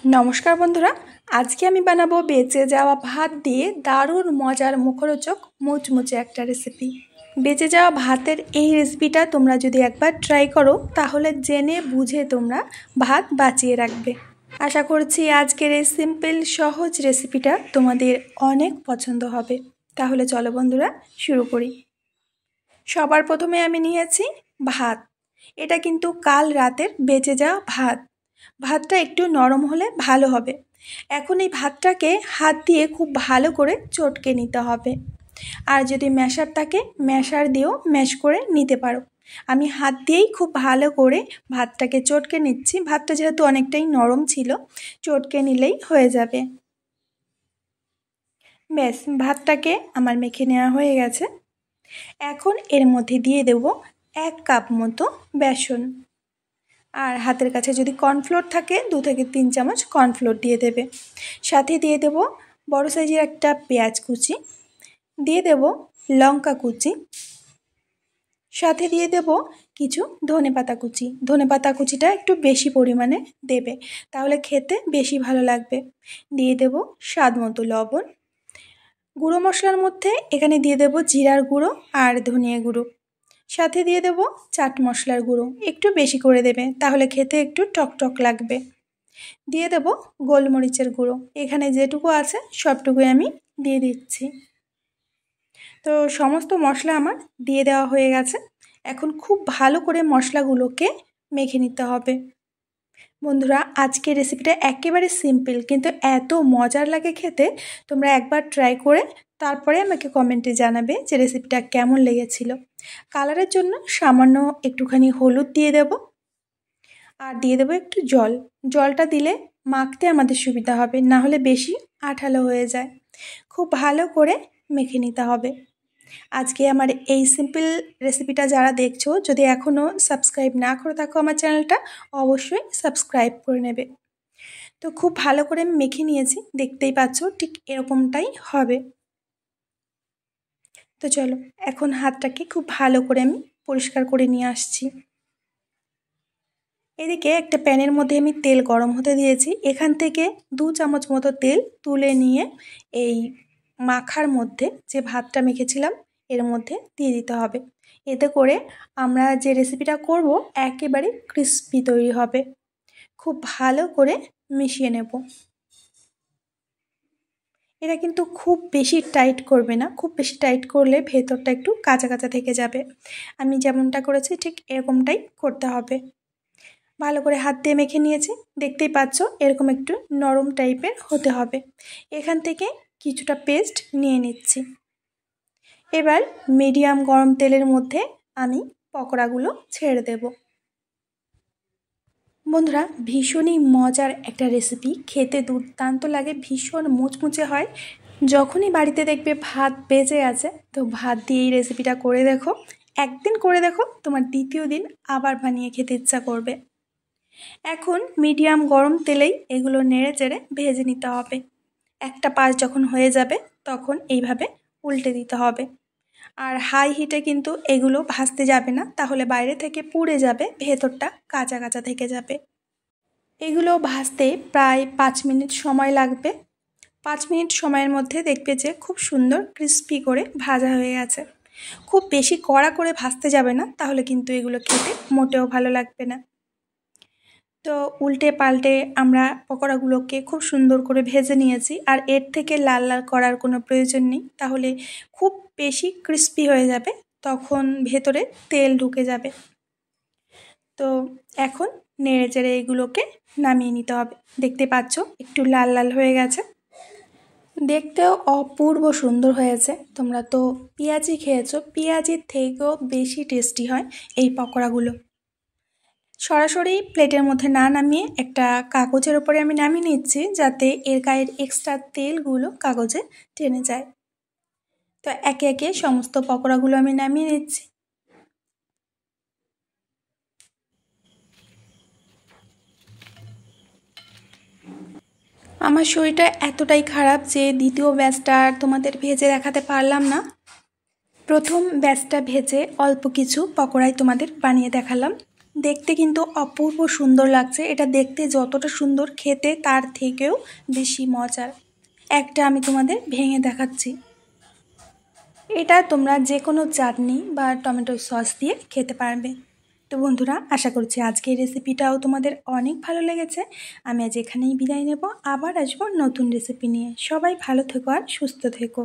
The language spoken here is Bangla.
নমস্কার বন্ধুরা, আজকে আমি বানাবো বেঁচে যাওয়া ভাত দিয়ে দারুণ মজার মুখরোচক মুচমুচে একটা রেসিপি। বেঁচে যাওয়া ভাতের এই রেসিপিটা তোমরা যদি একবার ট্রাই করো তাহলে জেনে বুঝে তোমরা ভাত বাঁচিয়ে রাখবে। আশা করছি আজকের এই সিম্পল সহজ রেসিপিটা তোমাদের অনেক পছন্দ হবে। তাহলে চলো বন্ধুরা শুরু করি। সবার প্রথমে আমি নিয়েছি ভাত। এটা কিন্তু কাল রাতের বেঁচে যাওয়া ভাত। ভাতটা একটু নরম হলে ভালো হবে। এখন এই ভাতটাকে হাত দিয়ে খুব ভালো করে চটকে নিতে হবে, আর যদি ম্যাশার থাকে ম্যাশার দিয়েও ম্যাশ করে নিতে পারো। আমি হাত দিয়েই খুব ভালো করে ভাতটাকে চটকে নিচ্ছি। ভাতটা যেহেতু অনেকটাই নরম ছিল, চটকে নিলেই হয়ে যাবে। ব্যাস, ভাতটাকে আমার মেখে নেওয়া হয়ে গেছে। এখন এর মধ্যে দিয়ে দেব 1 কাপ মতো বেসন, আর হাতের কাছে যদি কর্নফ্লোর থাকে 2 থেকে 3 চামচ কর্নফ্লোর দিয়ে দেবে। সাথে দিয়ে দেব বড় সাইজের একটা পেঁয়াজ কুচি, দিয়ে দেব লঙ্কা কুচি, সাথে দিয়ে দেব কিছু ধনেপাতা কুচি। ধনেপাতা কুচিটা একটু বেশি পরিমাণে দেবে, তাহলে খেতে বেশি ভালো লাগবে। দিয়ে দেব স্বাদ মতো লবণ। গুঁড়ো মশলার মধ্যে এখানে দিয়ে দেব জিরার গুঁড়ো আর ধনিয়া গুঁড়ো। সাথে দিয়ে দেব চাট মশলার গুঁড়ো, একটু বেশি করে দেবে, তাহলে খেতে একটু টকটক লাগবে। দিয়ে দেব গোলমরিচের গুঁড়ো। এখানে যেটুকু আছে সবটুকুই আমি দিয়ে দিচ্ছি। তো সমস্ত মশলা আমার দিয়ে দেওয়া হয়ে গেছে। এখন খুব ভালো করে মশলাগুলোকে মেখে নিতে হবে। বন্ধুরা, আজকের রেসিপিটা একেবারে সিম্পল, কিন্তু এত মজার লাগে খেতে। তোমরা একবার ট্রাই করে তারপরে আমাকে কমেন্টে জানাবে যে রেসিপিটা কেমন লেগেছিল। কালারের জন্য সামান্য একটুখানি হলুদ দিয়ে দেব, আর দিয়ে দেবো একটু জল। জলটা দিলে মাখতে আমাদের সুবিধা হবে, না হলে বেশি আঠালো হয়ে যায়। খুব ভালো করে মেখে নিতে হবে। আজকে আমার এই সিম্পল রেসিপিটা যারা দেখছো, যদি এখনও সাবস্ক্রাইব না করে থাকো আমার চ্যানেলটা, অবশ্যই সাবস্ক্রাইব করে নেবে। তো খুব ভালো করে আমি মেখে নিয়েছি, দেখতেই পাচ্ছ ঠিক এরকমটাই হবে। তো চলো এখন হাতটাকে খুব ভালো করে আমি পরিষ্কার করে নিয়ে আসছি। এদিকে একটা প্যানের মধ্যে আমি তেল গরম হতে দিয়েছি। এখান থেকে 2 চামচ মতো তেল তুলে নিয়ে এই মাখার মধ্যে, যে ভাতটা মেখেছিলাম এর মধ্যে দিয়ে দিতে হবে। এতে করে আমরা যে রেসিপিটা করব একেবারে ক্রিস্পি তৈরি হবে। খুব ভালো করে মিশিয়ে নেব। এটা কিন্তু খুব বেশি টাইট করবে না, খুব বেশি টাইট করলে ভেতরটা একটু কাঁচা কাঁচা থেকে যাবে। আমি যেমনটা করেছি ঠিক এরকমটাই করতে হবে। ভালো করে হাত দিয়ে মেখে নিয়েছি, দেখতেই পাচ্ছ এরকম একটু নরম টাইপের হতে হবে। এখান থেকে কিছুটা পেস্ট নিয়ে নিচ্ছি। এবার মিডিয়াম গরম তেলের মধ্যে আমি পকোড়াগুলো ছেড়ে দেব। বন্ধুরা, ভীষণই মজার একটা রেসিপি, খেতে দুর্দান্ত লাগে, ভীষণ মুচমুচে হয়। যখনই বাড়িতে দেখবে ভাত বেঁচে আছে, তো ভাত দিয়ে এই রেসিপিটা করে দেখো। একদিন করে দেখো, তোমার দ্বিতীয় দিন আবার বানিয়ে খেতে ইচ্ছা করবে। এখন মিডিয়াম গরম তেলেই এগুলো নেড়ে চেড়ে ভেজে নিতে হবে। একটা পাশ যখন হয়ে যাবে তখন এইভাবে উল্টে দিতে হবে। আর হাই হিটে কিন্তু এগুলো ভাজতে যাবে না, তাহলে বাইরে থেকে পুড়ে যাবে, ভেতরটা কাঁচা কাঁচা থেকে যাবে। এগুলো ভাজতে প্রায় 5 মিনিট সময় লাগবে। 5 মিনিট সময়ের মধ্যে দেখবে যে খুব সুন্দর ক্রিস্পি করে ভাজা হয়ে গেছে। খুব বেশি কড়া করে ভাজতে যাবে না, তাহলে কিন্তু এগুলো খেতে মোটেও ভালো লাগবে না। তো উল্টে পাল্টে আমরা পকোড়াগুলোকে খুব সুন্দর করে ভেজে নিয়েছি। আর এর থেকে লাল লাল করার কোনো প্রয়োজন নেই, তাহলে খুব বেশি ক্রিস্পি হয়ে যাবে, তখন ভেতরে তেল ঢুকে যাবে। তো এখন নেড়ে চেড়ে এগুলোকে নামিয়ে নিতে হবে। দেখতে পাচ্ছ একটু লাল লাল হয়ে গেছে, দেখতেও অপূর্ব সুন্দর হয়েছে। তোমরা তো পেঁয়াজি খেয়েছো, পেঁয়াজির থেকেও বেশি টেস্টি হয় এই পকোড়াগুলো। সরাসরি প্লেটের মধ্যে না নামিয়ে একটা কাগজের উপরে আমি নামিয়ে নিচ্ছি, যাতে এর গায়ের এক্সট্রা তেলগুলো কাগজে টেনে যায়। তো একে একে সমস্ত পকোড়াগুলো আমি নামিয়ে নিচ্ছি। আমার শরীরটা এতটাই খারাপ যে দ্বিতীয় ব্যাচটা আর তোমাদের ভেজে দেখাতে পারলাম না। প্রথম ব্যাচটা ভেজে অল্প কিছু পকোড়াই তোমাদের বানিয়ে দেখালাম। দেখতে কিন্তু অপূর্ব সুন্দর লাগছে। এটা দেখতে যতটা সুন্দর, খেতে তার থেকেও বেশি মজার। একটা আমি তোমাদের ভেঙে দেখাচ্ছি। এটা তোমরা যে কোনো চাটনি বা টমেটো সস দিয়ে খেতে পারবে। তো বন্ধুরা, আশা করছি আজকের রেসিপিটাও তোমাদের অনেক ভালো লেগেছে। আমি আজ এখানেই বিদায় নেব, আবার আসবো নতুন রেসিপি নিয়ে। সবাই ভালো থেকো আর সুস্থ থেকো।